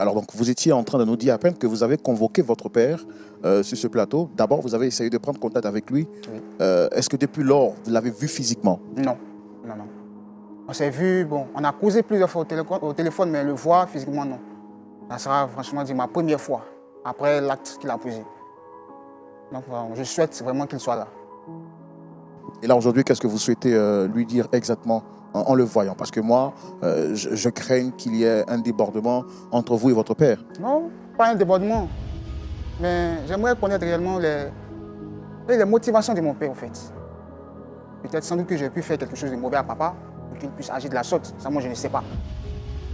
Alors, donc, vous étiez en train de nous dire à peine que vous avez convoqué votre père sur ce plateau. D'abord, vous avez essayé de prendre contact avec lui. Oui. Est-ce que depuis lors, vous l'avez vu physiquement? Non, non, non. On s'est vu, bon, on a causé plusieurs fois au téléphone, mais le voir physiquement, non. Ça sera franchement dit ma première fois, après l'acte qu'il a posé. Donc, voilà, je souhaite vraiment qu'il soit là. Et là, aujourd'hui, qu'est-ce que vous souhaitez lui dire exactement en le voyant? Parce que moi, je crains qu'il y ait un débordement entre vous et votre père. Non, pas un débordement. Mais j'aimerais connaître réellement les motivations de mon père, en fait. Peut-être sans doute que j'ai pu faire quelque chose de mauvais à papa, pour qu'il puisse agir de la sorte. Ça, moi, je ne sais pas.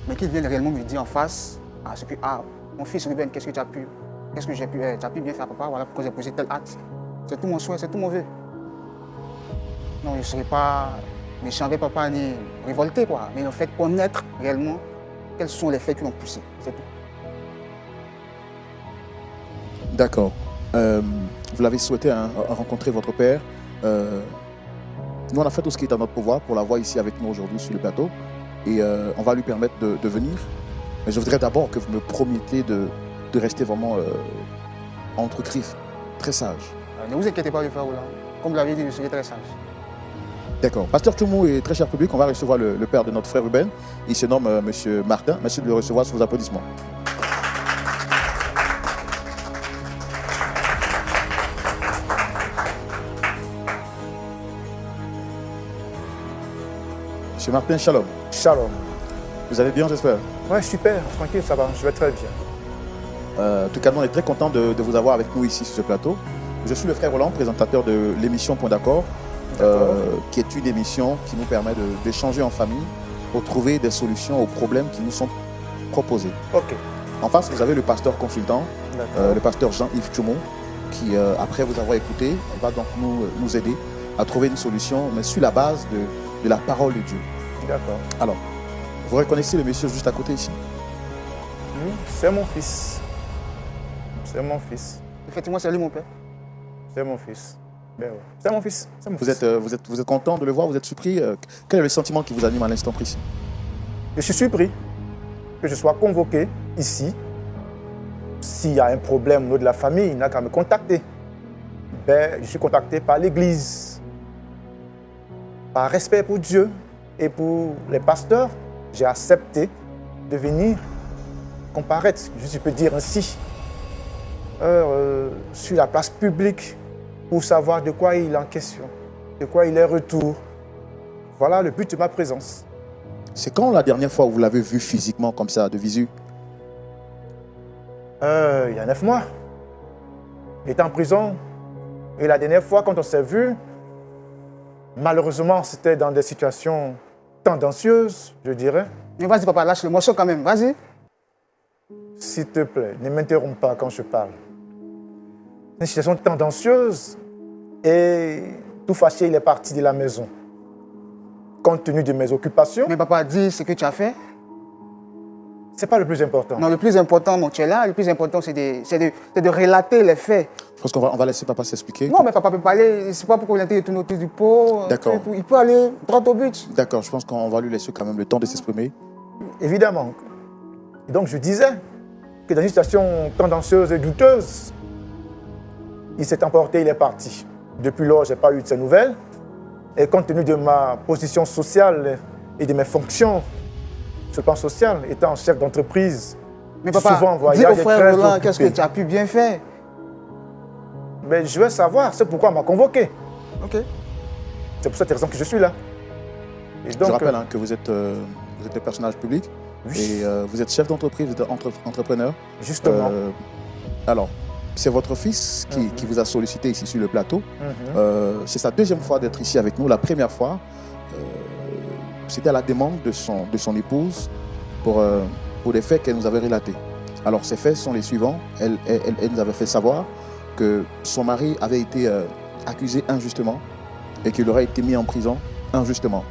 Mais qu'il vienne réellement me dire en face, mon fils Ruben, qu'est-ce que tu as pu bien faire à papa, voilà pourquoi j'ai posé tel acte. C'est tout mon souhait, c'est tout mon vœu. Non, je ne serai pas méchant avec papa ni révolté, quoi. Mais en fait, connaître réellement quels sont les faits qui l'ont poussé, c'est tout. D'accord. Vous l'avez souhaité rencontrer votre père. Nous, on a fait tout ce qui est à notre pouvoir pour l'avoir ici avec nous aujourd'hui sur le plateau. Et on va lui permettre de venir. Mais je voudrais d'abord que vous me promettez de rester vraiment entre griffes, très sage. Ne vous inquiétez pas, le frère Roland. Comme vous l'avez dit, je serai très sage. D'accord. Pasteur Tchoumou et très cher public, on va recevoir le père de notre frère Ruben. Il se nomme Monsieur Martin. Merci de le recevoir sous vos applaudissements. Monsieur Martin, shalom. Shalom. Vous allez bien, j'espère? Ouais, super, tranquille, ça va, je vais très bien. En tout cas, nous, on est très content de vous avoir avec nous ici sur ce plateau. Je suis le frère Roland, présentateur de l'émission Point d'accord, qui est une émission qui nous permet d'échanger en famille pour trouver des solutions aux problèmes qui nous sont proposés. Ok. En face, vous avez le pasteur consultant, le pasteur Jean-Yves Tchoumou, qui, après vous avoir écouté, va donc nous aider à trouver une solution, mais sur la base de la parole de Dieu. D'accord. Alors, vous reconnaissez le monsieur juste à côté ici? Oui, c'est mon fils. C'est mon fils. Effectivement, c'est lui mon père. C'est mon fils. Ben ouais. C'est mon fils. Vous êtes content de le voir? Vous êtes surpris? Quel est le sentiment qui vous anime à l'instant précis? Je suis surpris que je sois convoqué ici. S'il y a un problème au niveau de la famille, il n'a qu'à me contacter. Ben, je suis contacté par l'Église. Par respect pour Dieu et pour les pasteurs, j'ai accepté de venir comparaître, je peux dire ainsi, sur la place publique pour savoir de quoi il est en question, de quoi il est retour. Voilà le but de ma présence. C'est quand la dernière fois où vous l'avez vu physiquement comme ça, de visu? Il y a 9 mois. Il était en prison. Et la dernière fois, quand on s'est vu, malheureusement, c'était dans des situations tendancieuses, je dirais. Mais vas-y papa, lâche le morceau quand même, vas-y. S'il te plaît, ne m'interromps pas quand je parle. C'est une situation tendancieuse et tout fâché, il est parti de la maison. Compte tenu de mes occupations. Mais papa, dis ce que tu as fait. C'est pas le plus important. Non, le plus important, mon tu es là, le plus important, c'est de relater les faits. Je pense qu'on va laisser papa s'expliquer. Non, mais papa peut parler, c'est pas pourquoi il a été tourné autour du pot. D'accord. Il peut aller droit au but. D'accord, je pense qu'on va lui laisser quand même le temps de s'exprimer. Évidemment. Et donc je disais que dans une situation tendancieuse et douteuse, il s'est emporté, il est parti. Depuis lors, je n'ai pas eu de ses nouvelles. Et compte tenu de ma position sociale et de mes fonctions sur le plan social, étant chef d'entreprise, mais papa, souvent en voyage, dis au frère Roland, qu'est-ce que tu as pu bien faire? Mais je veux savoir, c'est pourquoi on m'a convoqué. Ok. C'est pour cette raison que je suis là. Et donc, je rappelle que vous êtes des personnages publics. Oui. Et vous êtes chef d'entreprise, vous êtes entrepreneur. Justement. Alors, c'est votre fils qui vous a sollicité ici sur le plateau. C'est sa deuxième fois d'être ici avec nous. La première fois, c'était à la demande de son épouse pour des faits qu'elle nous avait relatés. Alors, ces faits sont les suivants. Elle nous avait fait savoir que son mari avait été accusé injustement et qu'il aurait été mis en prison injustement.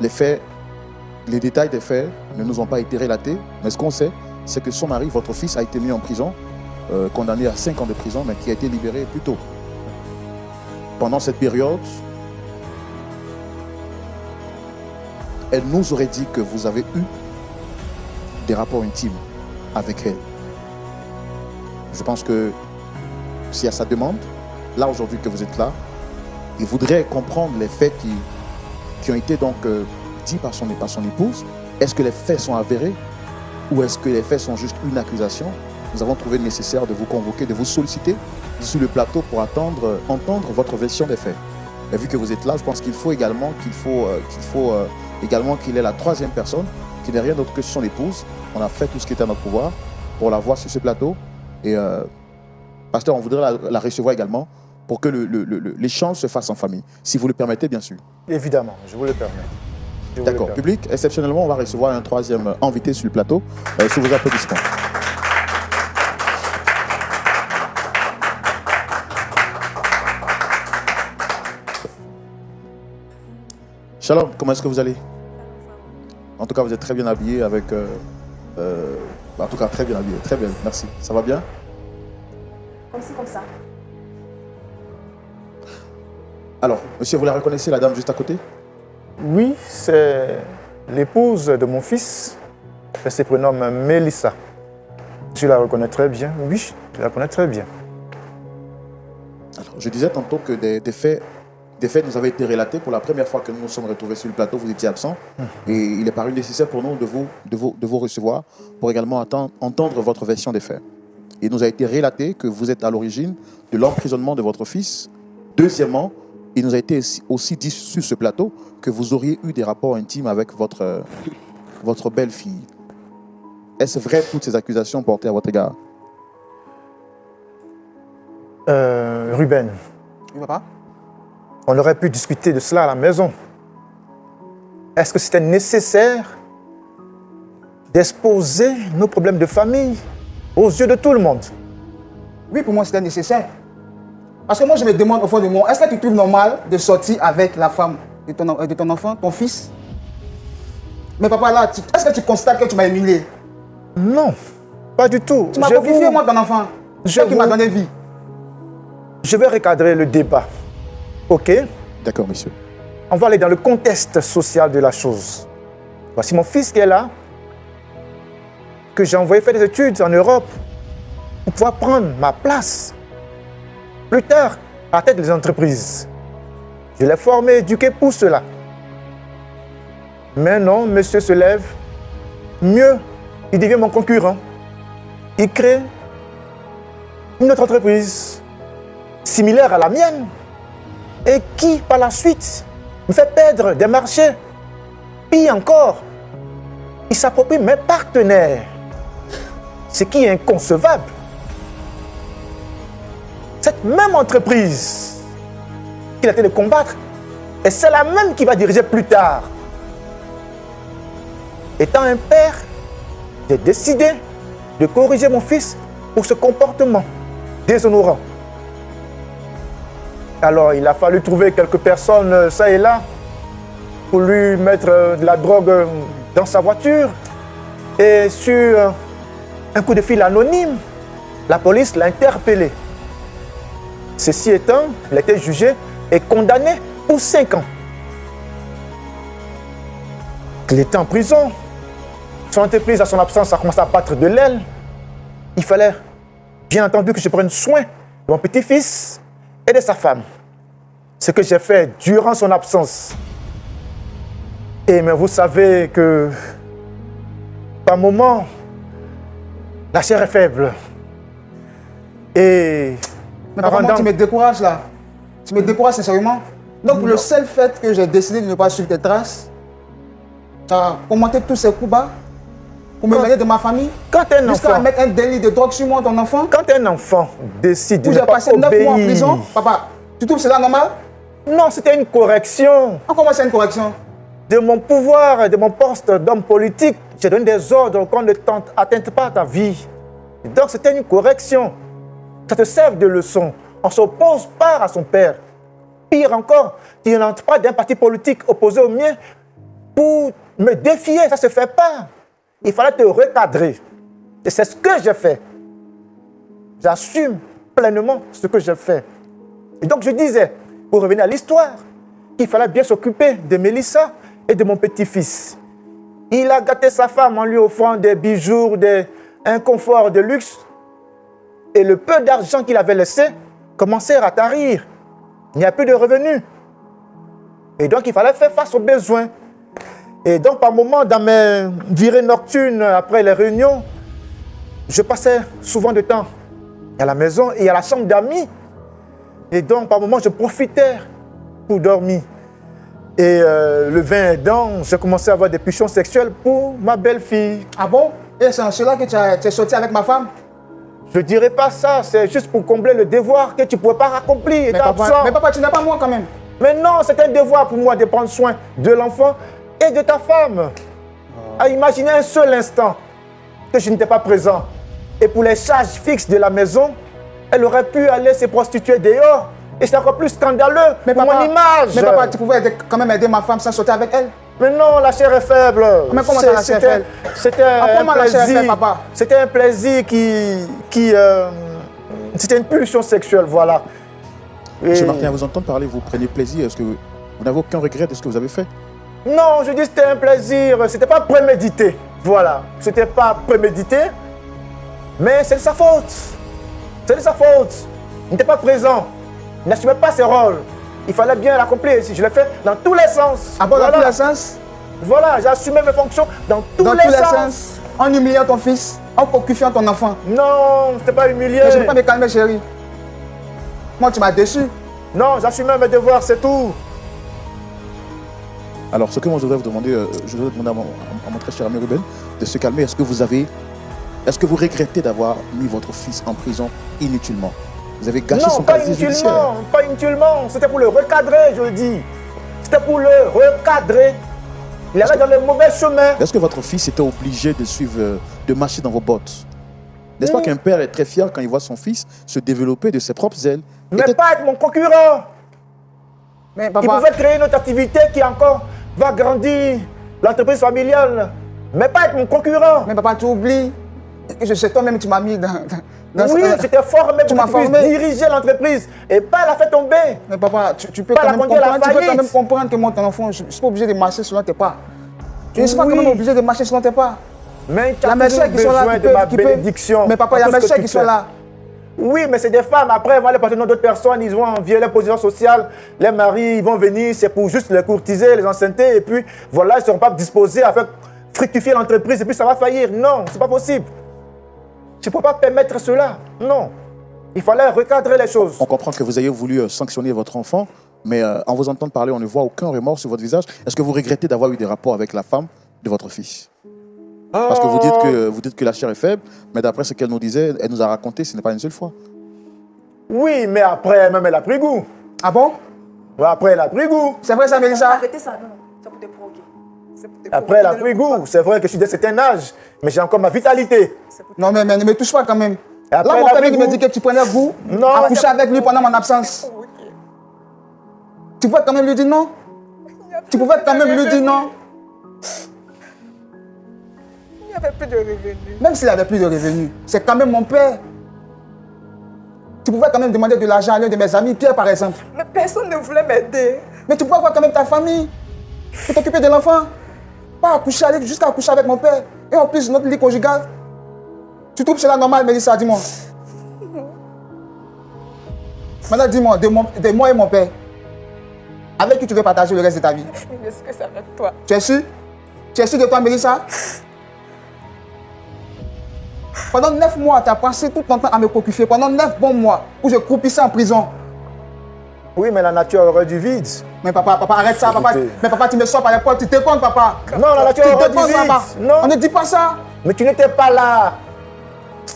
Les faits, les détails des faits ne nous ont pas été relatés, mais ce qu'on sait, c'est que son mari, votre fils, a été mis en prison, condamné à 5 ans de prison, mais qui a été libéré plus tôt. Pendant cette période, elle nous aurait dit que vous avez eu des rapports intimes avec elle. Je pense que s'il y a sa demande, là aujourd'hui que vous êtes là, il voudrait comprendre les faits qui ont été donc dits par son épouse. Est-ce que les faits sont avérés ou est-ce que les faits sont juste une accusation? Nous avons trouvé nécessaire de vous convoquer, de vous solliciter sur le plateau pour entendre votre version des faits. Et vu que vous êtes là, je pense qu'il faut également qu'il ait la troisième personne, qui n'est rien d'autre que son épouse. On a fait tout ce qui était à notre pouvoir pour la voir sur ce plateau. Et pasteur, on voudrait la recevoir également pour que l'échange se fasse en famille. Si vous le permettez, bien sûr. Évidemment, je vous le permets. D'accord. Public, exceptionnellement, on va recevoir un troisième invité sur le plateau. Sous vos applaudissements. Shalom, comment est-ce que vous allez? En tout cas, vous êtes très bien habillé avec... en tout cas, très bien habillé. Très bien, merci. Ça va bien? Comme ça. Alors, monsieur, vous la reconnaissez, la dame juste à côté? Oui, c'est l'épouse de mon fils. Elle se prénomme Mélissa. Je la reconnais très bien. Oui, je la connais très bien. Alors, je disais tantôt que des faits nous avaient été relatés. Pour la première fois que nous nous sommes retrouvés sur le plateau, vous étiez absent. Et il est paru nécessaire pour nous de vous recevoir pour également entendre votre version des faits. Il nous a été relaté que vous êtes à l'origine de l'emprisonnement de votre fils. Deuxièmement, il nous a été aussi dit sur ce plateau que vous auriez eu des rapports intimes avec votre belle-fille. Est-ce vrai toutes ces accusations portées à votre égard? Ruben, Oui, papa? on aurait pu discuter de cela à la maison. Est-ce que c'était nécessaire d'exposer nos problèmes de famille aux yeux de tout le monde? Oui, pour moi, c'était nécessaire. Parce que moi, je me demande au fond de moi, est-ce que tu trouves normal de sortir avec la femme de ton enfant, ton fils? Mais papa, là, est-ce que tu constates que tu m'as humilié? Non, pas du tout. Tu m'as confié, moi, ton enfant. C'est qui m'a donné vie. Je vais recadrer le débat. OK? D'accord, monsieur. On va aller dans le contexte social de la chose. Voici mon fils qui est là, que j'ai envoyé faire des études en Europe pour pouvoir prendre ma place plus tard à la tête des entreprises. Je l'ai formé, éduqué pour cela. Mais non, monsieur se lève. Mieux, il devient mon concurrent. Il crée une autre entreprise similaire à la mienne et qui, par la suite, me fait perdre des marchés. Pire encore, il s'approprie mes partenaires. Ce qui est inconcevable. Cette même entreprise qu'il a été de combattre, et c'est la même qui va diriger plus tard. Étant un père, j'ai décidé de corriger mon fils pour ce comportement déshonorant. Alors, il a fallu trouver quelques personnes, ça et là, pour lui mettre de la drogue dans sa voiture. Et sur un coup de fil anonyme, la police l'a interpellé. Ceci étant, il a été jugé et condamné pour 5 ans. Il était en prison. Son entreprise, à son absence, a commencé à battre de l'aile. Il fallait, bien entendu, que je prenne soin de mon petit-fils et de sa femme. Ce que j'ai fait durant son absence. Mais vous savez que, par moments, la chair est faible. Et... Mais comment tu me décourages là? Tu me décourages sincèrement? Donc pour le seul fait que j'ai décidé de ne pas suivre tes traces, tu as commenté tous ces coups bas pour me mêler de ma famille? Quand un enfant... Jusqu'à mettre un délit de drogue sur moi, ton enfant? Quand un enfant décide de ne pas passé 9 mois en prison, papa, tu trouves cela normal? Non, c'était une correction. Comment c'est une correction? De mon pouvoir, de mon poste d'homme politique, j'ai donné des ordres qu'on ne atteinte pas à ta vie. Donc c'était une correction. Ça te sert de leçon. On ne s'oppose pas à son père. Pire encore, tu n'entres pas d'un parti politique opposé au mien pour me défier. Ça ne se fait pas. Il fallait te recadrer. Et c'est ce que j'ai fait. J'assume pleinement ce que j'ai fait. Et donc je disais, pour revenir à l'histoire, qu'il fallait bien s'occuper de Mélissa et de mon petit-fils. Il a gâté sa femme en lui offrant des bijoux, des un confort de luxe et le peu d'argent qu'il avait laissé commençèrent à tarir. Il n'y a plus de revenus. Et donc, il fallait faire face aux besoins. Et donc, par moments, dans mes virées nocturnes, après les réunions, je passais souvent de temps à la maison et à la chambre d'amis. Et donc, par moments, je profitais pour dormir. Et le vin aidant, j'ai commencé à avoir des pulsions sexuelles pour ma belle-fille. Ah bon? Et c'est en cela que tu es sorti avec ma femme? Je ne dirais pas ça, c'est juste pour combler le devoir que tu ne pouvais pas accomplir. Mais papa, tu n'es pas moi quand même. Mais non, c'est un devoir pour moi de prendre soin de l'enfant et de ta femme. À imaginer un seul instant que je n'étais pas présent. Et pour les charges fixes de la maison, elle aurait pu aller se prostituer dehors. Et c'est encore plus scandaleux pour mon image. Mais papa, tu pouvais quand même aider ma femme sans sortir avec elle? Mais non, la chair est faible. Mais comment ça, la chair est faible? C'était un plaisir, papa? C'était un plaisir c'était une pulsion sexuelle, voilà. M. Martin, à vous entendre parler, vous prenez plaisir. Est-ce que vous n'avez aucun regret de ce que vous avez fait? Non, je dis que c'était un plaisir. C'était pas prémédité. Voilà. C'était pas prémédité. Mais c'est de sa faute. C'est de sa faute. Il n'était pas présent. Il n'assumait pas ses rôles. Il fallait bien l'accomplir. Si je l'ai fait dans tous les sens. Ah bon, dans tous les sens? Voilà, j'ai assumé mes fonctions dans tous les sens. En humiliant ton fils, en coquifiant ton enfant. Non, je t'ai pas humilié. Mais je ne peux pas me calmer, chérie. Moi, tu m'as déçu. Non, j'assumais mes devoirs, c'est tout. Alors, ce que moi je voudrais vous demander, je voudrais demander à mon très cher ami Ruben de se calmer. Est-ce que vous regrettez d'avoir mis votre fils en prison inutilement? Vous avez gâché son casier judiciaire. Non, pas inutilement. C'était pour le recadrer, je le dis. C'était pour le recadrer. Il allait dans le mauvais chemin. Est-ce que votre fils était obligé de suivre, de marcher dans vos bottes? N'est-ce pas qu'un père est très fier quand il voit son fils se développer de ses propres ailes? Mais pas être mon concurrent. Mais papa... Il pouvait créer une autre activité qui encore va grandir l'entreprise familiale. Mais pas être mon concurrent. Mais papa, tu oublies que je sais toi-même, tu m'as mis dans oui, j'étais formé tu pour que tu puisses diriger l'entreprise et pas la faire tomber. Mais papa, tu peux quand même comprendre que mon enfant, je ne suis pas obligé de marcher selon tes pas. Je ne suis pas quand même obligé de marcher selon tes pas. Mais tu as toujours besoin de ma bénédiction. Mais papa, il y a mes chèques qui sont là. Oui, mais c'est des femmes. Après, ils vont aller porter d'autres personnes. Ils vont envier leur position sociale. Les maris, ils vont venir. C'est pour juste les courtiser, les enceinter. Et puis, voilà, ils ne seront pas disposés à faire fructifier l'entreprise. Et puis, ça va faillir. Non, ce n'est pas possible. Tu ne peux pas permettre cela. Non. Il fallait recadrer les choses. On comprend que vous ayez voulu sanctionner votre enfant. Mais en vous entendant parler, on ne voit aucun remords sur votre visage. Est-ce que vous regrettez d'avoir eu des rapports avec la femme de votre fils? Parce que vous dites que la chair est faible, mais d'après ce qu'elle nous disait, elle nous a raconté, ce n'est pas une seule fois. Oui, mais après, même elle a pris goût. Ah bon? Ouais, après, elle a pris goût. C'est vrai ça, Mélissa? Arrêtez ça, non, c'est pour te provoquer. Après, elle a pris goût. C'est vrai que je suis de certain âge, mais j'ai encore ma vitalité. Non, mais ne me touche pas quand même. Après, là, mon père me dit que tu prenais goût à coucher avec lui pendant mon absence. Tu pouvais quand même lui dire non? Tu pouvais quand même lui dire non? Il n'y avait plus de revenus. Même s'il n'avait plus de revenus, c'est quand même mon père. Tu pouvais quand même demander de l'argent à l'un de mes amis, Pierre par exemple. Mais personne ne voulait m'aider. Mais tu pouvais avoir quand même ta famille pour t'occuper de l'enfant. Pas accoucher avec, jusqu'à accoucher avec mon père. Et en plus, notre lit conjugal. Tu trouves cela normal, Mélissa, dis-moi? Maintenant, dis-moi, de moi et mon père, avec qui tu veux partager le reste de ta vie? Je sais que c'est avec toi. Tu es sûr? Tu es sûr de toi, Mélissa? Pendant 9 mois, tu as passé tout ton temps à me coquifier. Pendant 9 bons mois, où je croupissais en prison. Oui, mais la nature aurait du vide. Mais papa, arrête ça, papa. Mais papa, tu me sors par les portes, tu te dépenses, papa. Non, la nature aurait du vide. Papa. Non. On ne dit pas ça. Mais tu n'étais pas là.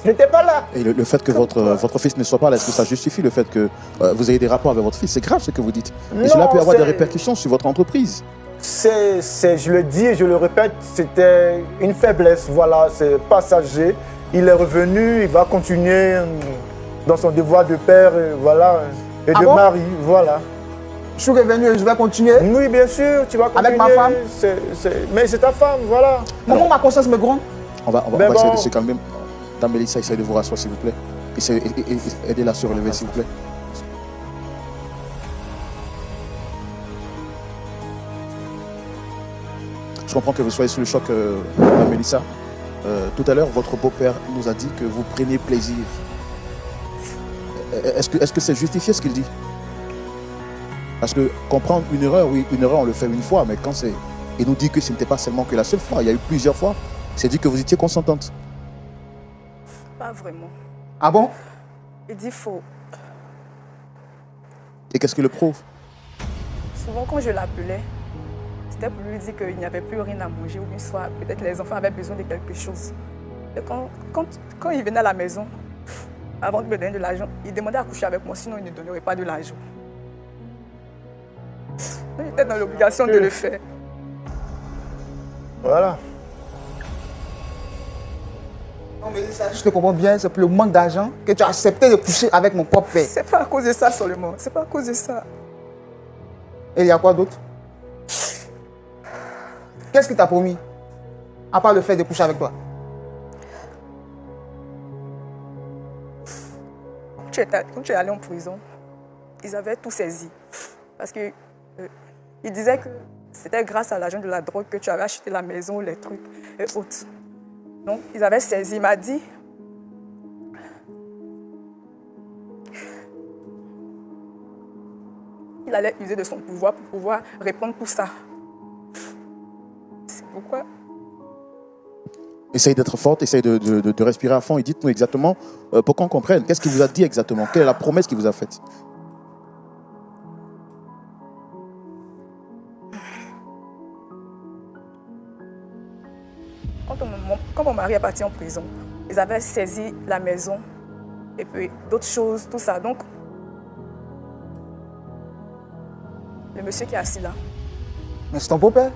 Tu n'étais pas là. Et le fait que votre fils ne soit pas là, est-ce que ça justifie le fait que vous ayez des rapports avec votre fils? C'est grave ce que vous dites. Et Non, cela peut avoir des répercussions sur votre entreprise. Je le dis et je le répète, c'était une faiblesse. Voilà, c'est passager. Il est revenu, il va continuer dans son devoir de père, voilà, et de mari, voilà. Je suis revenu et je vais continuer. Oui, bien sûr, tu vas continuer. Avec ma femme. Mais c'est ta femme, voilà. Comment ma conscience me gronde? On va essayer de se calmer. Dame Mélissa, essayez de vous rasseoir, s'il vous plaît. Aidez-la à se relever, s'il vous plaît. Je comprends que vous soyez sous le choc, Dame Mélissa. Tout à l'heure, votre beau-père nous a dit que vous preniez plaisir. Est-ce que c'est justifié ce qu'il dit? Parce que comprendre une erreur, oui, une erreur, on le fait une fois, mais quand c'est... Il nous dit que ce n'était pas seulement que la seule fois, il y a eu plusieurs fois. C'est dit que vous étiez consentante. Pas vraiment. Ah bon? Il dit faux. Et qu'est-ce qui le prouve? Souvent, quand je l'appelais, c'était pour lui dire qu'il n'y avait plus rien à manger ou bien soit peut-être les enfants avaient besoin de quelque chose. Et quand il venait à la maison, avant de me donner de l'argent, il demandait à coucher avec moi, sinon il ne donnerait pas de l'argent. J'étais dans l'obligation de le faire. Voilà. Non, mais ça, je te comprends bien, c'est pour le manque d'argent que tu as accepté de coucher avec mon propre père. C'est pas à cause de ça seulement, c'est pas à cause de ça. Et il y a quoi d'autre? Qu'est-ce qu'il t'a promis? À part le fait de coucher avec toi. Quand tu es allé en prison, ils avaient tout saisi. Parce que ils disaient que c'était grâce à l'argent de la drogue que tu avais acheté la maison, les trucs et autres. Donc, ils avaient saisi. Il m'a dit, il allait user de son pouvoir pour pouvoir répondre tout ça. C'est pourquoi... Essayez d'être forte, essayez de respirer à fond et dites-nous exactement pour qu'on comprenne. Qu'est-ce qu'il vous a dit exactement? Quelle est la promesse qu'il vous a faite? Quand mon mari est parti en prison, ils avaient saisi la maison et puis d'autres choses, tout ça. Donc, le monsieur qui est assis là, Mais c'est ton beau-père?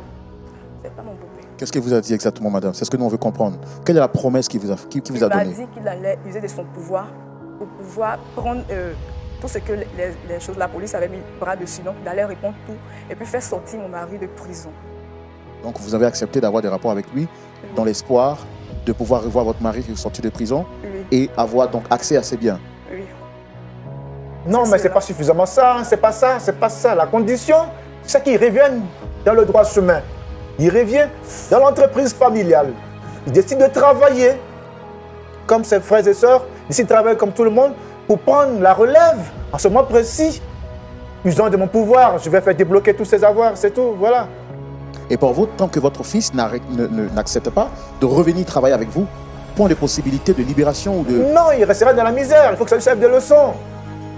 c'est pas mon beau-père. Qu'est-ce qu'il vous a dit exactement, madame? C'est ce que nous on veut comprendre. Quelle est la promesse qu'il vous a Il donnée? m'a dit qu'il allait user de son pouvoir pour pouvoir prendre tout ce que les choses, la police avait mis le bras dessus. Donc, il allait répondre tout et puis faire sortir mon mari de prison. Donc vous avez accepté d'avoir des rapports avec lui dans l'espoir de pouvoir revoir votre mari qui est sorti de prison Oui. et avoir donc accès à ses biens. Oui. Non, C'est mais c'est cela. pas suffisamment ça, hein, c'est pas ça, c'est pas ça. La condition, c'est qu'il revienne dans le droit chemin. Il revient dans l'entreprise familiale. Il décide de travailler comme ses frères et sœurs, il décide de travailler comme tout le monde pour prendre la relève en ce moment précis. Usant de mon pouvoir, je vais faire débloquer tous ses avoirs, c'est tout, voilà. Et pour vous, tant que votre fils n'accepte pas de revenir travailler avec vous, point de possibilité de libération ou de... Non, il restera dans la misère, il faut que ça lui serve de leçon.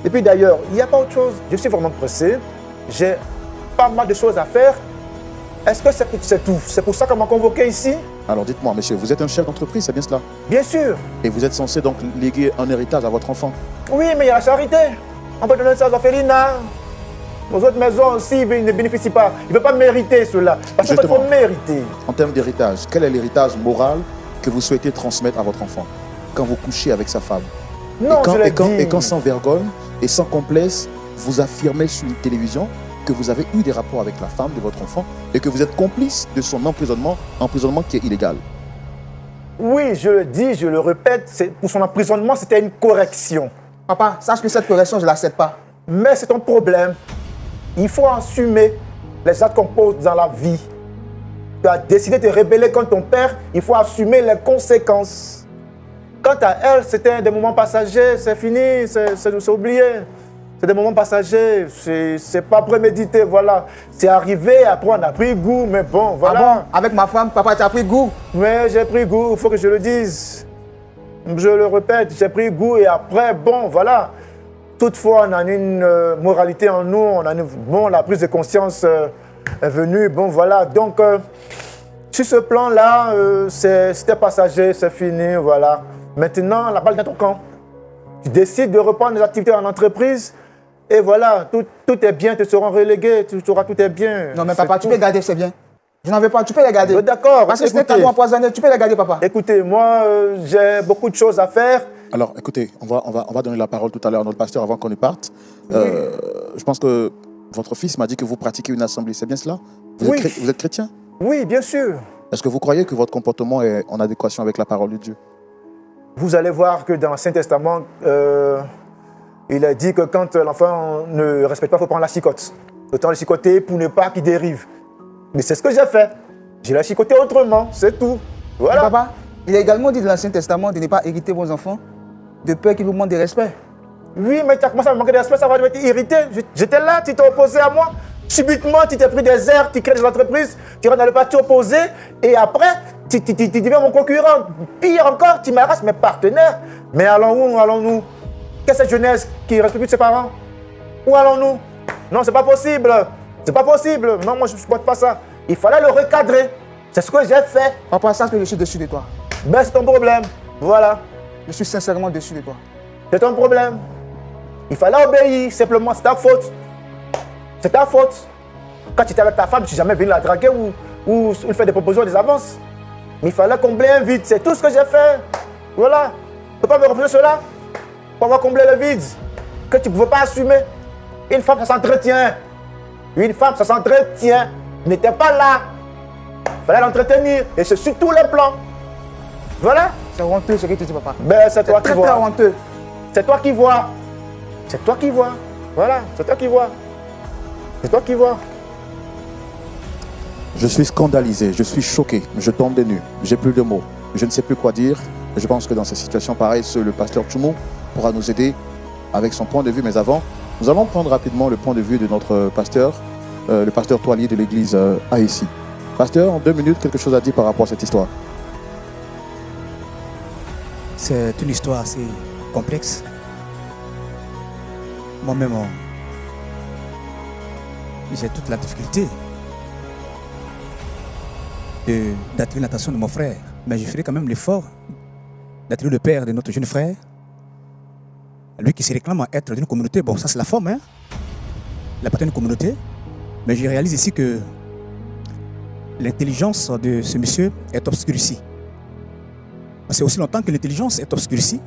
Et puis d'ailleurs, il n'y a pas autre chose. Je suis vraiment pressé, j'ai pas mal de choses à faire. Est-ce que c'est tout? C'est pour ça qu'on m'a convoqué ici? Alors dites-moi, monsieur, vous êtes un chef d'entreprise, c'est bien cela? Bien sûr. Et vous êtes censé donc léguer un héritage à votre enfant? Oui, mais il y a la charité. On peut donner ça aux orphelinats. Aux autres maisons aussi, ils ne bénéficient pas. Ils ne veulent pas mériter cela. Parce qu'il faut Justement. mériter. En termes d'héritage, quel est l'héritage moral que vous souhaitez transmettre à votre enfant quand vous couchez avec sa femme? Non, je l'ai dit. Et quand sans vergogne et sans complaise, vous affirmez sur une télévision que vous avez eu des rapports avec la femme de votre enfant et que vous êtes complice de son emprisonnement qui est illégal. Oui, je le dis, je le répète, pour son emprisonnement, c'était une correction. Papa, sache que cette correction, je ne l'accepte pas. Mais c'est ton problème. Il faut assumer les actes qu'on pose dans la vie. Tu as décidé de te rebeller contre ton père, il faut assumer les conséquences. Quant à elle, c'était des moments passagers, c'est fini, c'est oublié. C'est des moments passagers, c'est pas prémédité, voilà. C'est arrivé, après on a pris goût, mais bon, voilà. Ah bon? Avec ma femme, papa, tu as pris goût? Mais j'ai pris goût, il faut que je le dise. Je le répète, j'ai pris goût et après, bon, voilà. Toutefois, on a une moralité en nous, bon, la prise de conscience est venue, bon, voilà. Donc, sur ce plan-là, c'était passager, c'est fini, voilà. Maintenant, la balle dans ton camp. Tu décides de reprendre les activités en entreprise et voilà, tout est bien, te seront relégués, tu sauras tout est bien. Non, mais papa, tu peux garder, c'est bien. Je n'en veux pas, tu peux les garder. D'accord, Parce que c'était écoutez. cadeau empoisonné, tu peux les garder, papa. Écoutez, moi, j'ai beaucoup de choses à faire. Alors, écoutez, on va donner la parole tout à l'heure à notre pasteur avant qu'on ne parte. Je pense que votre fils m'a dit que vous pratiquez une assemblée, c'est bien cela? Oui. Vous êtes chrétien? Oui, bien sûr. Est-ce que vous croyez que votre comportement est en adéquation avec la parole de Dieu? Vous allez voir que dans l'Ancien Testament, il est dit que quand l'enfant ne respecte pas, il faut prendre la chicotte. Autant le chicoter pour ne pas qu'il dérive. Mais c'est ce que j'ai fait. Je l'ai chicoté autrement, c'est tout. Voilà. Mais papa, Il est également dit dans l'Ancien Testament de ne pas hériter vos enfants de peur qu'ils vous manquent de respect. Oui, mais tu as commencé à me manquer de respect, ça va t'irriter. J'étais là, tu t'es opposé à moi. Subitement, tu t'es pris des airs, tu crées des entreprises, tu rentres dans le parti opposé, et après, tu deviens mon concurrent. Pire encore, tu m'arraches mes partenaires. Mais allons-nous, allons-nous? Qu'est-ce que cette jeunesse qui ne respecte plus ses parents? Où allons-nous? Non, c'est pas possible. C'est pas possible. Non, moi, je ne supporte pas ça. Il fallait le recadrer. C'est ce que j'ai fait. Papa, sache que je suis dessus de toi. Ben, c'est ton problème. Voilà. Je suis sincèrement dessus de toi. C'est ton problème. Il fallait obéir, simplement, c'est ta faute. C'est ta faute. Quand tu étais avec ta femme, tu n'es jamais venu la draguer ou faire des propositions, des avances. Mais il fallait combler un vide, c'est tout ce que j'ai fait. Voilà. Tu ne peux pas me reprocher cela pour avoir comblé le vide que tu ne pouvais pas assumer. Une femme, ça s'entretient. Une femme, ça s'entretient. N'était pas là. Il fallait l'entretenir. Et c'est sur tous les plans. Voilà. C'est honteux ce que tu dis, papa. Ben, c'est toi qui très, vois. très honteux. C'est toi qui vois. C'est toi qui vois. Voilà, c'est toi qui vois. C'est toi qui vois. Je suis scandalisé, je suis choqué, je tombe des nues, j'ai plus de mots, je ne sais plus quoi dire. Je pense que dans ces situations pareilles, seul le pasteur Tchoumou pourra nous aider avec son point de vue. Mais avant, nous allons prendre rapidement le point de vue de notre pasteur, le pasteur Toilier de l'église AEC. Pasteur, en 2 minutes, quelque chose à dire par rapport à cette histoire? C'est une histoire assez complexe. Moi-même, j'ai toute la difficulté d'attirer l'attention de mon frère. Mais je ferai quand même l'effort d'attirer le père de notre jeune frère. Lui qui se réclame à être d'une communauté. Bon, ça c'est la forme, hein. Il appartient à une communauté. Mais je réalise ici que l'intelligence de ce monsieur est obscurcie. Parce que aussi longtemps que l'intelligence est obscurcie,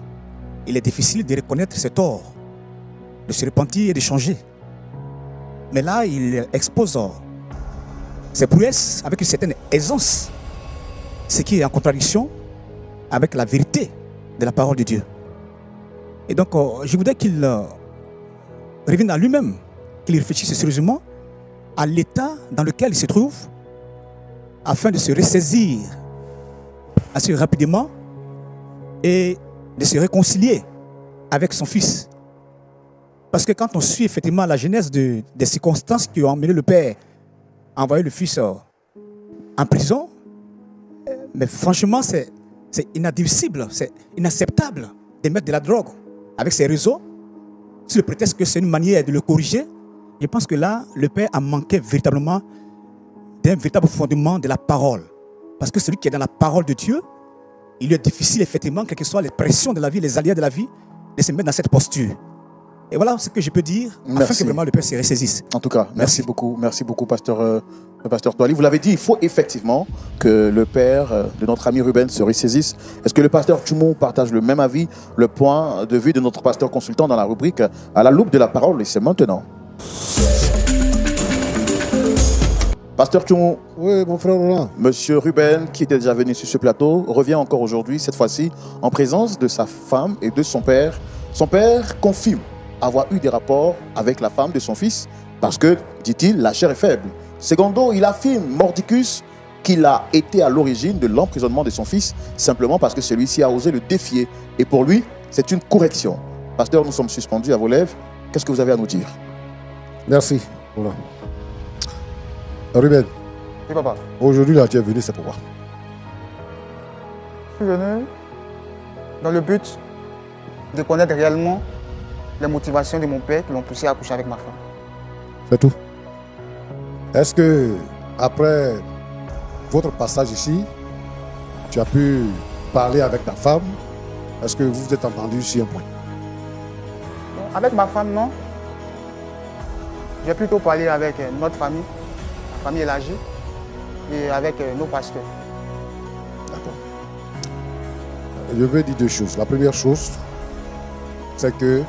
il est difficile de reconnaître ses torts, de se repentir et de changer. Mais là, il expose ses prouesses avec une certaine aisance, ce qui est en contradiction avec la vérité de la parole de Dieu. Et donc, je voudrais qu'il revienne à lui-même, qu'il réfléchisse sérieusement à l'état dans lequel il se trouve, afin de se ressaisir assez rapidement et de se réconcilier avec son fils. Parce que quand on suit effectivement la genèse des circonstances qui ont amené le père à envoyer le fils en prison, mais franchement, c'est inadmissible, c'est inacceptable de mettre de la drogue avec ses réseaux, sous le prétexte que c'est une manière de le corriger. Je pense que là, le père a manqué véritablement d'un véritable fondement de la parole. Parce que celui qui est dans la parole de Dieu, il est difficile effectivement, quelles que soient les pressions de la vie, les aléas de la vie, de se mettre dans cette posture. Et voilà ce que je peux dire, afin que vraiment le père se ressaisisse. En tout cas, merci beaucoup, pasteur Toili. Vous l'avez dit, il faut effectivement que le père de notre ami Ruben se ressaisisse. Est-ce que le pasteur Tchoumou partage le même avis, le point de vue de notre pasteur consultant dans la rubrique à la loupe de la parole? Et c'est maintenant. Pasteur Tchoumou. Oui, mon frère Roland. Monsieur Ruben, qui était déjà venu sur ce plateau, revient encore aujourd'hui, cette fois-ci, en présence de sa femme et de son père. Son père confirme avoir eu des rapports avec la femme de son fils parce que, dit-il, la chair est faible. Secondo, il affirme, mordicus, qu'il a été à l'origine de l'emprisonnement de son fils simplement parce que celui-ci a osé le défier. Et pour lui, c'est une correction. Pasteur, nous sommes suspendus à vos lèvres. Qu'est-ce que vous avez à nous dire? Merci, Roland. Ruben, Oui, papa. aujourd'hui, là, tu es venu, c'est pourquoi? Je suis venu dans le but de connaître réellement les motivations de mon père qui l'ont poussé à coucher avec ma femme. C'est tout. Est-ce que, après votre passage ici, tu as pu parler avec ta femme? Est-ce que vous vous êtes entendu sur un point? Bon, avec ma femme, non. J'ai plutôt parlé avec notre famille, la famille élargie, et avec nos pasteurs. D'accord. Je vais dire 2 choses. La première chose, c'est que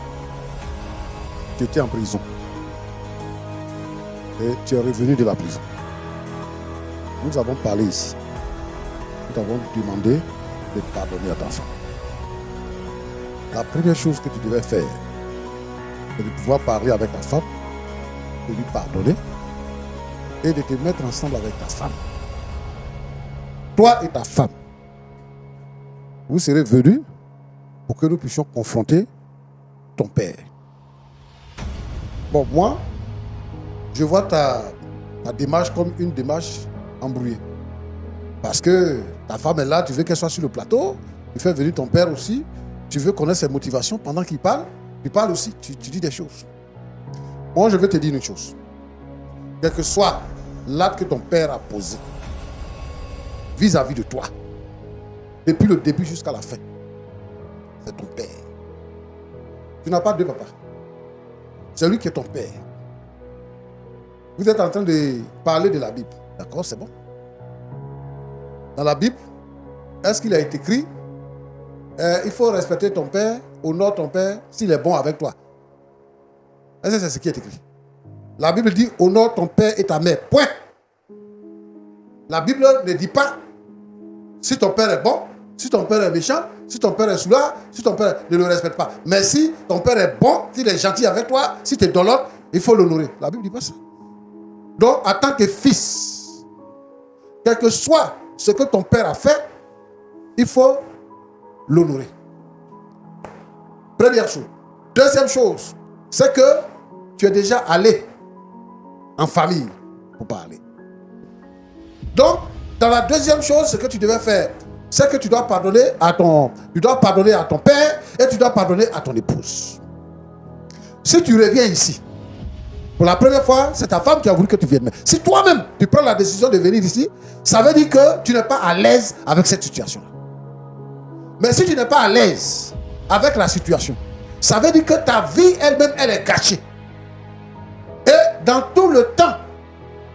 tu étais en prison. Et tu es revenu de la prison. Nous avons parlé ici. Nous t'avons demandé de pardonner à ta femme. La première chose que tu devais faire, c'est de pouvoir parler avec ta femme, de lui pardonner et de te mettre ensemble avec ta femme. Toi et ta femme. vous serez venus pour que nous puissions confronter ton père. Bon, moi, je vois ta démarche comme une démarche embrouillée. Parce que ta femme est là, tu veux qu'elle soit sur le plateau, tu fais venir ton père aussi, tu veux connaître ses motivations pendant qu'il parle aussi, tu dis des choses. Moi, je veux te dire une chose. Quel que soit l'acte que ton père a posé vis-à-vis de toi, depuis le début jusqu'à la fin, c'est ton père. Tu n'as pas deux papas. C'est lui qui est ton père. Vous êtes en train de parler de la Bible. D'accord, c'est bon. Dans la Bible, est-ce qu'il a été écrit il faut respecter ton père, honore ton père s'il est bon avec toi? Est-ce que c'est ce qui est écrit? La Bible dit honore ton père et ta mère. Point. La Bible ne dit pas si ton père est bon, si ton père est méchant, si ton père est soulard, si ton père ne le respecte pas. Mais si ton père est bon, s'il est gentil avec toi, si tu es dans l'ordre, il faut l'honorer. La Bible ne dit pas ça. Donc, en tant que fils, quel que soit ce que ton père a fait, il faut l'honorer. Première chose. Deuxième chose, c'est que tu es déjà allé en famille pour parler. Donc, dans la deuxième chose, ce que tu devais faire, c'est que tu dois pardonner à ton père et tu dois pardonner à ton épouse. Si tu reviens ici, pour la première fois, c'est ta femme qui a voulu que tu viennes. Mais si toi-même, tu prends la décision de venir ici, ça veut dire que tu n'es pas à l'aise avec cette situation-là. Mais si tu n'es pas à l'aise avec la situation, ça veut dire que ta vie elle-même, elle est gâchée. Et dans tout le temps,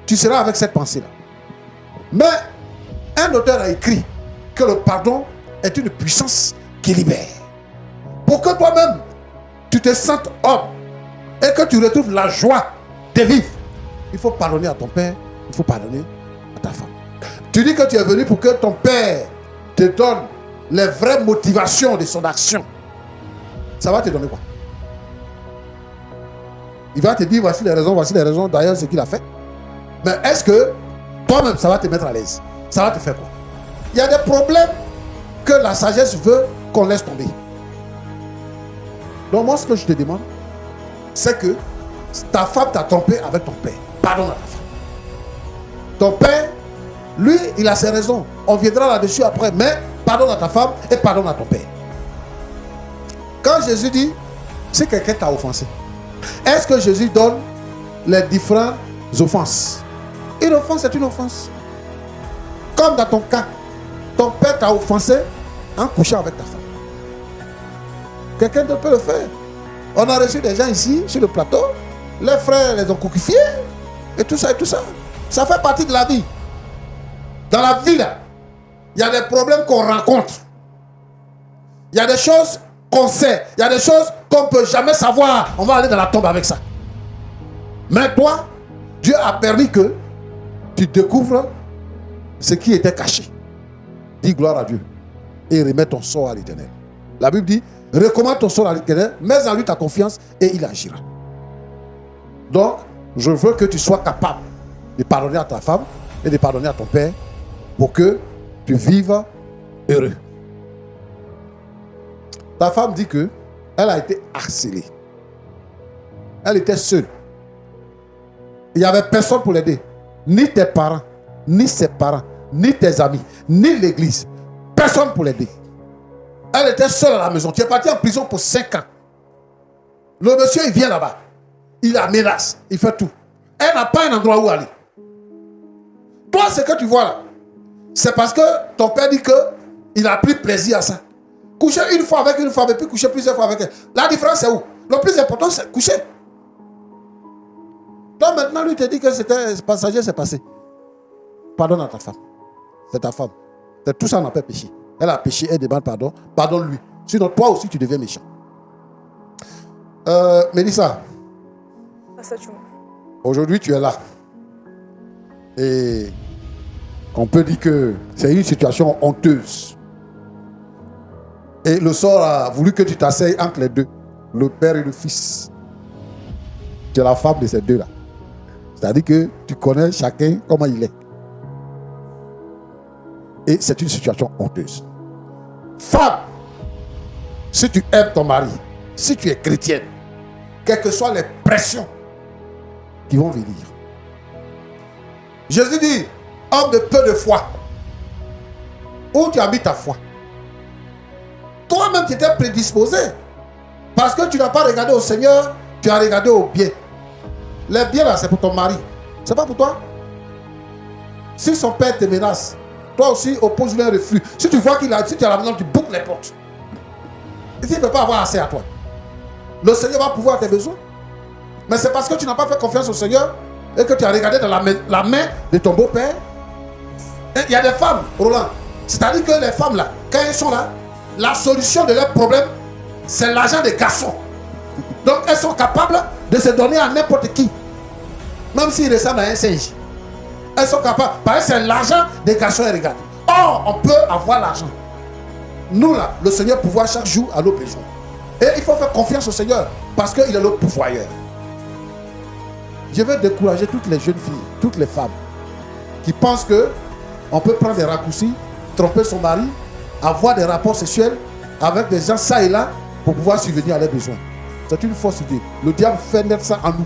tu seras avec cette pensée-là. Mais un auteur a écrit que le pardon est une puissance qui libère. Pour que toi-même, tu te sentes homme et que tu retrouves la joie de vivre, il faut pardonner à ton père, il faut pardonner à ta femme. Tu dis que tu es venu pour que ton père te donne les vraies motivations de son action. Ça va te donner quoi? Il va te dire voici les raisons, d'ailleurs ce qu'il a fait. Mais est-ce que toi-même ça va te mettre à l'aise? Ça va te faire quoi? Il y a des problèmes que la sagesse veut qu'on laisse tomber. Donc moi ce que je te demande, c'est que ta femme t'a trompé avec ton père. Pardonne à ta femme. Ton père, lui, il a ses raisons. On viendra là-dessus après, mais pardonne à ta femme et pardonne à ton père. Quand Jésus dit, si quelqu'un t'a offensé, est-ce que Jésus donne les différentes offenses? Une offense est une offense. Comme dans ton cas, ton père t'a offensé en couchant avec ta femme. Quelqu'un d'autre peut le faire. On a reçu des gens ici, sur le plateau, les frères les ont coquifiés, et tout ça, et tout ça. Ça fait partie de la vie. Dans la vie, là, il y a des problèmes qu'on rencontre. Il y a des choses qu'on sait. Il y a des choses qu'on ne peut jamais savoir. On va aller dans la tombe avec ça. Mais toi, Dieu a permis que tu découvres ce qui était caché. Dis gloire à Dieu. Et remets ton sort à l'Éternel. La Bible dit, recommande ton sort à l'Éternel, mets en lui ta confiance et il agira. Donc, je veux que tu sois capable de pardonner à ta femme et de pardonner à ton père pour que tu vives heureux. Ta femme dit que elle a été harcelée. Elle était seule. Il n'y avait personne pour l'aider. Ni tes parents, ni ses parents, ni tes amis, ni l'église. Personne pour l'aider. Elle était seule à la maison. Tu es parti en prison pour 5 ans. Le monsieur, il vient là-bas. Il la menace. Il fait tout. Elle n'a pas un endroit où aller. Toi, ce que tu vois là, c'est parce que ton père dit qu'il a pris plaisir à ça. Coucher une fois avec une femme et puis coucher plusieurs fois avec elle. La différence, c'est où? Le plus important, c'est coucher. Donc maintenant, lui te dit que c'était passager, c'est passé. Pardonne à ta femme. C'est ta femme. C'est tout ça, on n'a pas péché. Elle a péché, elle demande pardon. Pardonne-lui. Sinon, toi aussi, tu deviens méchant. Mélissa. Aujourd'hui, tu es là. Et on peut dire que c'est une situation honteuse. Et le sort a voulu que tu t'asseyes entre les deux, le père et le fils. Tu es la femme de ces deux-là. C'est-à-dire que tu connais chacun comment il est. Et c'est une situation honteuse. Femme, si tu aimes ton mari, si tu es chrétienne, quelles que soient les pressions qui vont venir. Jésus dit, homme de peu de foi, où tu as mis ta foi? Toi-même, tu étais prédisposé. Parce que tu n'as pas regardé au Seigneur, tu as regardé au bien. Les biens là, c'est pour ton mari. C'est pas pour toi. Si son père te menace, toi aussi oppose-lui un refus. Si tu vois qu'il a, si tu as la maison, tu boucles les portes. Il ne peut pas avoir assez à toi. Le Seigneur va pouvoir tes besoins. Mais c'est parce que tu n'as pas fait confiance au Seigneur et que tu as regardé dans la main de ton beau-père. Il y a des femmes, Roland. C'est-à-dire que les femmes là, quand elles sont là, la solution de leurs problèmes, c'est l'argent des garçons. Donc elles sont capables de se donner à n'importe qui. Même s'ils ressemblent à un singe. Elles sont capables. Parce que c'est l'argent des garçons et regarde. Or, on peut avoir l'argent. Nous là, le Seigneur pouvoir chaque jour à nos besoins. Et il faut faire confiance au Seigneur parce qu'il est le pourvoyeur. Je veux décourager toutes les jeunes filles, toutes les femmes qui pensent que on peut prendre des raccourcis, tromper son mari, avoir des rapports sexuels avec des gens ça et là pour pouvoir subvenir à leurs besoins. C'est une fausse idée. Le diable fait naître ça en nous.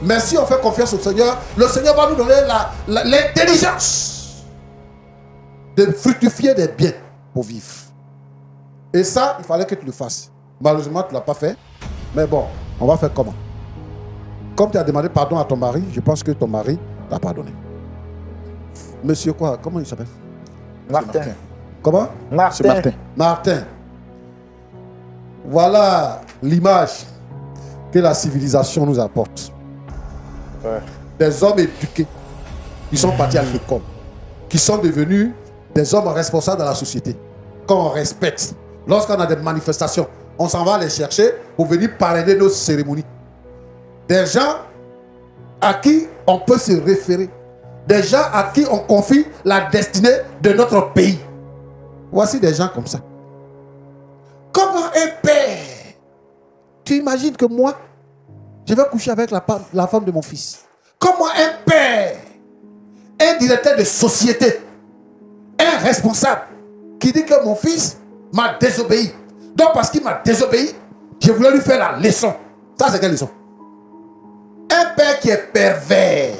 Mais si on fait confiance au Seigneur, le Seigneur va nous donner l'intelligence de fructifier des biens pour vivre. Et ça, il fallait que tu le fasses. Malheureusement, tu ne l'as pas fait. Mais bon, on va faire comment? Comme tu as demandé pardon à ton mari, je pense que ton mari t'a pardonné. Monsieur quoi? Comment il s'appelle? Martin. Comment? C'est Martin. Martin. Voilà l'image que la civilisation nous apporte. Ouais. Des hommes éduqués qui sont partis à l'école, qui sont devenus des hommes responsables dans la société, qu'on respecte. Lorsqu'on a des manifestations, on s'en va les chercher pour venir parrainer nos cérémonies. Des gens à qui on peut se référer. Des gens à qui on confie la destinée de notre pays. Voici des gens comme ça. Comment un père, tu imagines que moi, je vais coucher avec la femme de mon fils. Comment un père, un directeur de société, un responsable, qui dit que mon fils m'a désobéi. Donc parce qu'il m'a désobéi, je voulais lui faire la leçon. Ça c'est quelle leçon? Un père qui est pervers,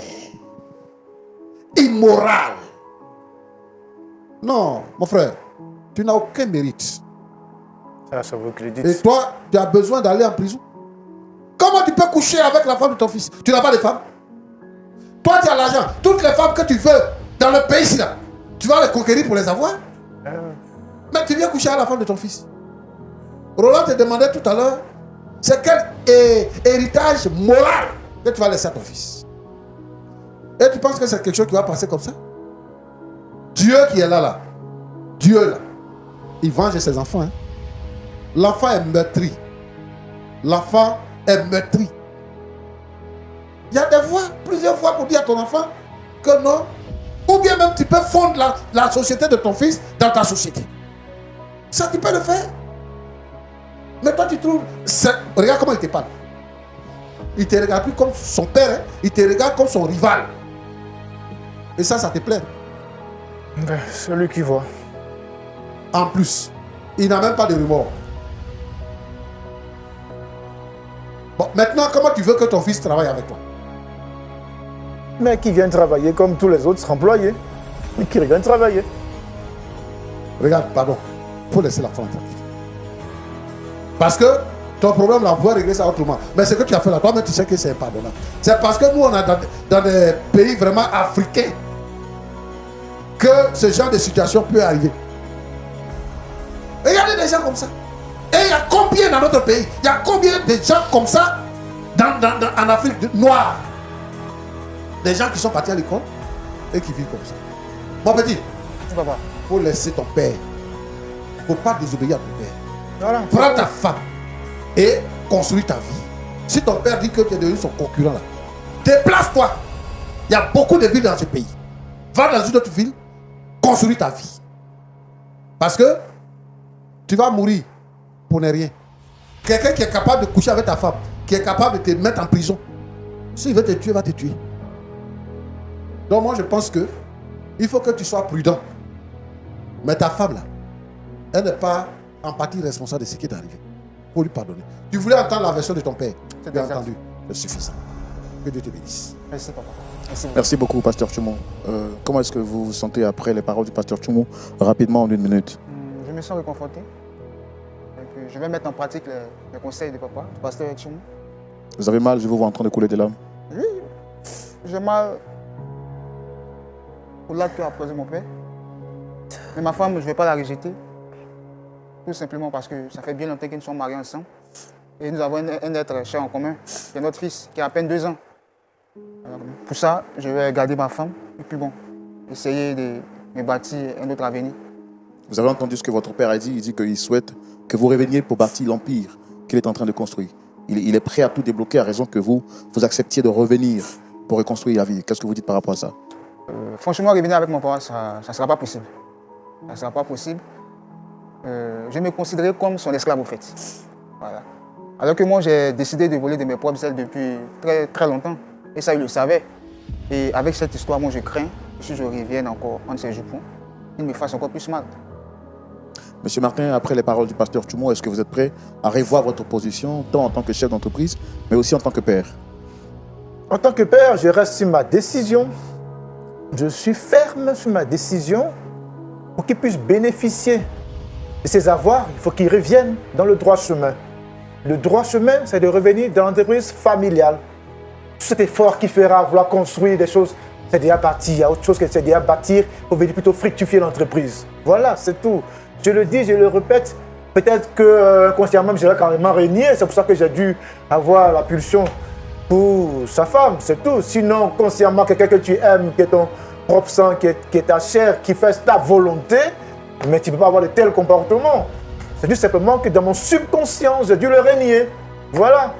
immoral. Non, mon frère, tu n'as aucun mérite. Ça vous crédite. Et toi, tu as besoin d'aller en prison. Comment tu peux coucher avec la femme de ton fils? Tu n'as pas de femme. Toi, tu as l'argent. Toutes les femmes que tu veux dans le pays ici, là, tu vas les conquérir pour les avoir. Mais tu viens coucher avec la femme de ton fils. Roland te demandait tout à l'heure, c'est quel héritage moral que tu vas laisser à ton fils. Et tu penses que c'est quelque chose qui va passer comme ça? Dieu qui est là, Dieu là, il venge ses enfants. Hein? L'enfant est meurtri. L'enfant est meurtri. Il y a des voix, plusieurs fois pour dire à ton enfant que non. Ou bien même tu peux fondre la société de ton fils dans ta société. Ça, tu peux le faire. Mais toi, tu trouves... Regarde comment il te parle. Il ne te regarde plus comme son père. Hein? Il te regarde comme son rival. Et ça te plaît. Ben, celui qui voit. En plus, il n'a même pas de remords. Bon, maintenant, comment tu veux que ton fils travaille avec toi? Mais qui vient travailler comme tous les autres employés. Mais qui vient travailler. Regarde, pardon. Il faut laisser l'enfant tranquille. Parce que ton problème, là, on peut régler ça autrement. Mais ce que tu as fait là, toi-même, tu sais que c'est impardonnable. C'est parce que nous, on est dans des pays vraiment africains que ce genre de situation peut arriver. Regardez des gens comme ça. Et il y a combien dans notre pays? Il y a combien de gens comme ça en Afrique noire? Des gens qui sont partis à l'école et qui vivent comme ça. Mon petit, il faut laisser ton père. Il ne faut pas désobéir à ton père. Voilà. Prends ta femme et construis ta vie. Si ton père dit que tu es devenu son concurrent là, déplace-toi. Il y a beaucoup de villes dans ce pays. Va dans une autre ville, construis ta vie. Parce que tu vas mourir pour ne rien. Quelqu'un qui est capable de coucher avec ta femme, qui est capable de te mettre en prison, s'il veut te tuer, va te tuer. Donc moi je pense que il faut que tu sois prudent. Mais ta femme là, Elle n'est pas en partie responsable de ce qui est arrivé. Il faut lui pardonner. Tu voulais entendre la version de ton père. Tu as entendu. C'est suffisant. Que Dieu te bénisse. Merci, papa. Merci beaucoup. Merci beaucoup, Pasteur Tchoumo. Comment est-ce que vous vous sentez après les paroles du Pasteur Tchoumo, rapidement en 1 minute? Je me sens réconforté. Et puis, je vais mettre en pratique les conseils de papa, du pasteur Tchoumo. Vous avez mal, je vous vois en train de couler des larmes. Oui, j'ai mal au l'acte qu'a posé mon père. Mais ma femme, je ne vais pas la rejeter. Tout simplement parce que ça fait bien longtemps que nous sommes mariés ensemble. Et nous avons un être cher en commun, qui est notre fils, qui a à peine 2 ans. Alors, pour ça, je vais garder ma femme. Et puis bon, essayer de me bâtir un autre avenir. Vous avez entendu ce que votre père a dit. Il dit qu'il souhaite que vous reveniez pour bâtir l'empire qu'il est en train de construire. Il est prêt à tout débloquer à raison que vous acceptiez de revenir pour reconstruire la vie. Qu'est-ce que vous dites par rapport à ça? Franchement, revenir avec mon papa, ça ne sera pas possible. Ça ne sera pas possible. Je me considérais comme son esclave, au fait. Voilà. Alors que moi, j'ai décidé de voler de mes propres ailes depuis très, très longtemps. Et ça, il le savait. Et avec cette histoire, moi, je crains que si je revienne encore entre ses jupons, il me fasse encore plus mal. Monsieur Martin, après les paroles du pasteur Tchoumo, est-ce que vous êtes prêt à revoir votre position, tant en tant que chef d'entreprise, mais aussi en tant que père? En tant que père, je reste sur ma décision. Je suis ferme sur ma décision pour qu'il puisse bénéficier de ses avoirs. Il faut qu'il revienne dans le droit chemin. Le droit chemin, c'est de revenir dans l'entreprise familiale. Tout cet effort qu'il fera vouloir construire des choses, c'est déjà parti. Il y a autre chose que c'est déjà bâtir pour venir plutôt fructifier l'entreprise. Voilà, c'est tout. Je le dis, je le répète. Peut-être que consciemment, je vais carrément régner. C'est pour ça que j'ai dû avoir la pulsion pour sa femme, c'est tout. Sinon, consciemment, quelqu'un que tu aimes, qui est ton propre sang, qui est ta chair, qui fait ta volonté, mais tu ne peux pas avoir de tels comportements. C'est juste simplement que dans mon subconscient, j'ai dû le régner. Voilà.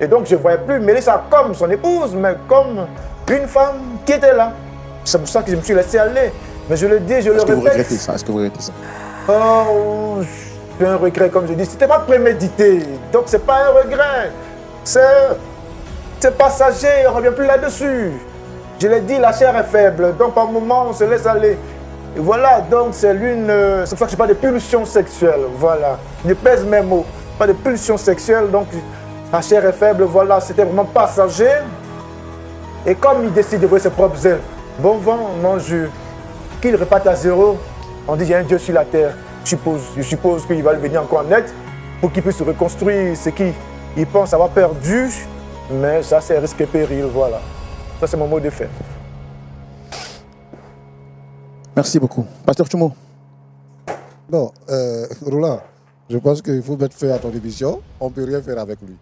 Et donc, je ne voyais plus Mélissa comme son épouse, mais comme une femme qui était là. C'est pour ça que je me suis laissé aller. Mais je le dis, je le répète. Est-ce que vous regrettez ça? Est-ce que vous regrettez ça? Oh, j'ai un regret, comme je dis. C'était pas prémédité. Donc, c'est pas un regret. C'est passager, on ne revient plus là-dessus. Je l'ai dit, la chair est faible. Donc, par moment, on se laisse aller. Et voilà, donc c'est pour ça que je parle de pulsion sexuelle. Voilà. Je pèse mes mots. Pas de pulsion sexuelle. Donc, la chair est faible. Voilà, c'était vraiment passager. Et comme il décide de voir ses propres ailes, bon vent, non jus. Qu'il reparte à zéro, on dit il y a un Dieu sur la terre. Je suppose qu'il va venir encore en aide pour qu'il puisse reconstruire ce qu'il pense avoir perdu. Mais ça, c'est risque et péril, voilà. Ça, c'est mon mot de fin. Merci beaucoup. Pasteur Tchoumo. Bon, Roland, je pense qu'il faut mettre fin à ton émission. On ne peut rien faire avec lui.